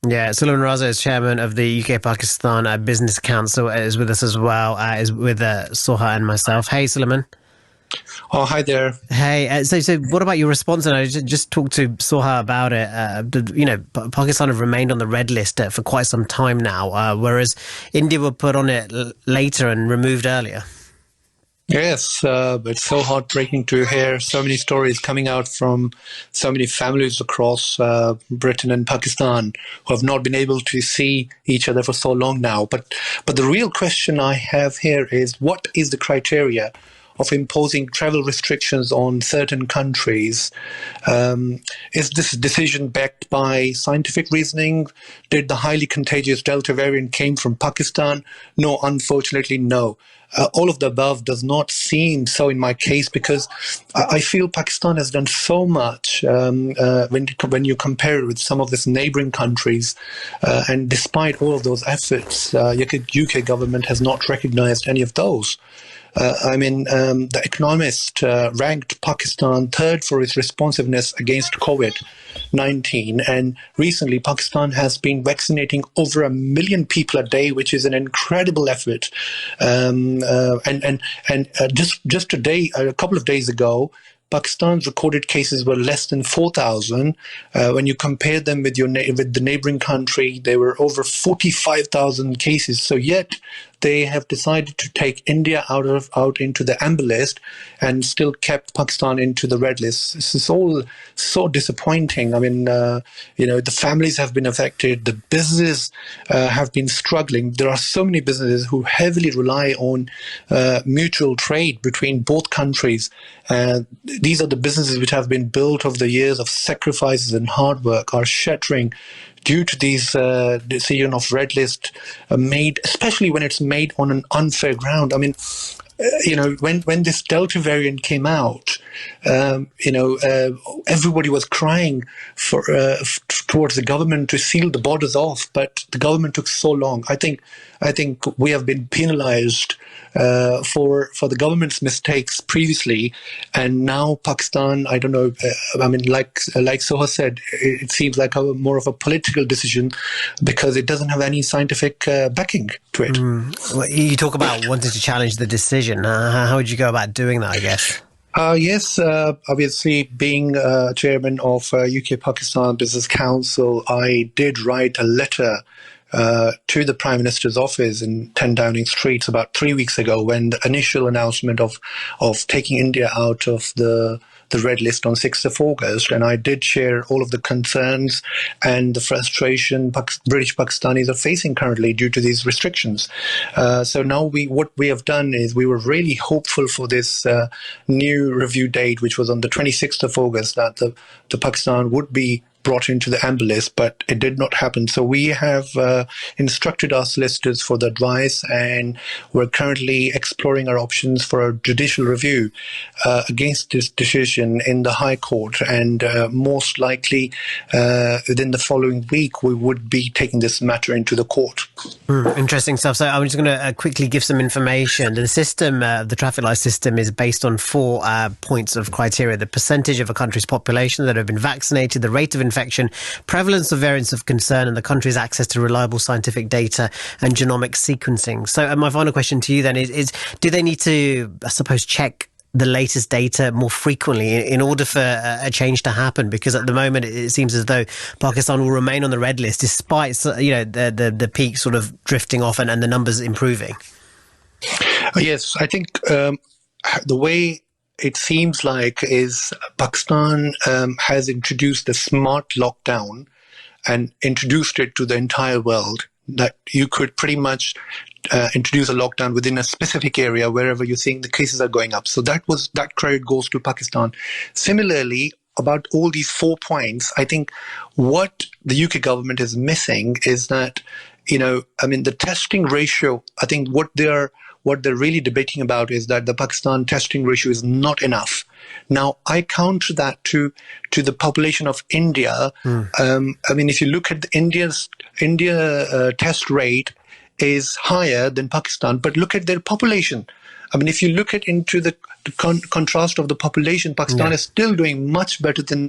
Yeah, Suleman Raza is chairman of the UK-Pakistan Business Council, is with us as well, is with Soha and myself. Hey, Suleman. Oh, hi there. Hey, so what about your response? And I just talked to Soha about it. Pakistan have remained on the red list for quite some time now, whereas India were put on it later and removed earlier. Yes, it's so heartbreaking to hear so many stories coming out from so many families across Britain and Pakistan who have not been able to see each other for so long now. But the real question I have here is, what is the criteria of imposing travel restrictions on certain countries? Is this decision backed by scientific reasoning? Did the highly contagious Delta variant came from Pakistan? No, unfortunately, no. All of the above does not seem so in my case, because I feel Pakistan has done so much when you compare it with some of these neighboring countries. And despite all of those efforts, UK government has not recognized any of those. The Economist ranked Pakistan third for its responsiveness against COVID-19. And recently, Pakistan has been vaccinating over 1 million people a day, which is an incredible effort. Just today, a couple of days ago, Pakistan's recorded cases were less than 4,000. When you compare them with the neighboring country, there were over 45,000 cases. So yet they have decided to take India out into the amber list and still kept Pakistan into the red list. This is all so disappointing. The families have been affected. The businesses have been struggling. There are so many businesses who heavily rely on mutual trade between both countries. These are the businesses which have been built over the years of sacrifices and hard work, are shattering due to these decision of red list made, especially when it's made on an unfair ground. When this Delta variant came out, everybody was crying towards the government to seal the borders off, but the government took so long. I think we have been penalized for the government's mistakes previously, and now Pakistan, I don't know. Like Soha said, it seems like more of a political decision because it doesn't have any scientific backing to it. Well, you talk about wanting to challenge the decision. How would you go about doing that, I guess? Yes, obviously, being chairman of UK-Pakistan Business Council, I did write a letter to the Prime Minister's office in 10 Downing Street about 3 weeks ago, when the initial announcement of taking India out of the red list on 6th of August. And I did share all of the concerns and the frustration British Pakistanis are facing currently due to these restrictions. So now what we have done is we were really hopeful for this new review date, which was on the 26th of August, that the Pakistan would be brought into the amber list, but it did not happen. So we have instructed our solicitors for the advice, and we're currently exploring our options for a judicial review against this decision in the High Court. And most likely within the following week, we would be taking this matter into the court. Interesting stuff. So I'm just going to quickly give some information. The system, the traffic light system, is based on 4 points of criteria: the percentage of a country's population that have been vaccinated, the rate of infection, prevalence of variants of concern, and the country's access to reliable scientific data and genomic sequencing. So my final question to you then is do they need to, I suppose, check the latest data more frequently in order for a change to happen? Because at the moment it seems as though Pakistan will remain on the red list despite the peak sort of drifting off and the numbers improving. Yes, I think the way it seems like is Pakistan has introduced the smart lockdown and introduced it to the entire world, that you could pretty much introduce a lockdown within a specific area wherever you're seeing the cases are going up. So that credit goes to Pakistan. Similarly, about all these 4 points, I think what the UK government is missing is that, the testing ratio, I think what they're really debating about is that the Pakistan testing ratio is not enough. Now, I counter that to the population of India. If you look at India test rate is higher than Pakistan, but look at their population. If you look at into the contrast of the population, Pakistan is still doing much better than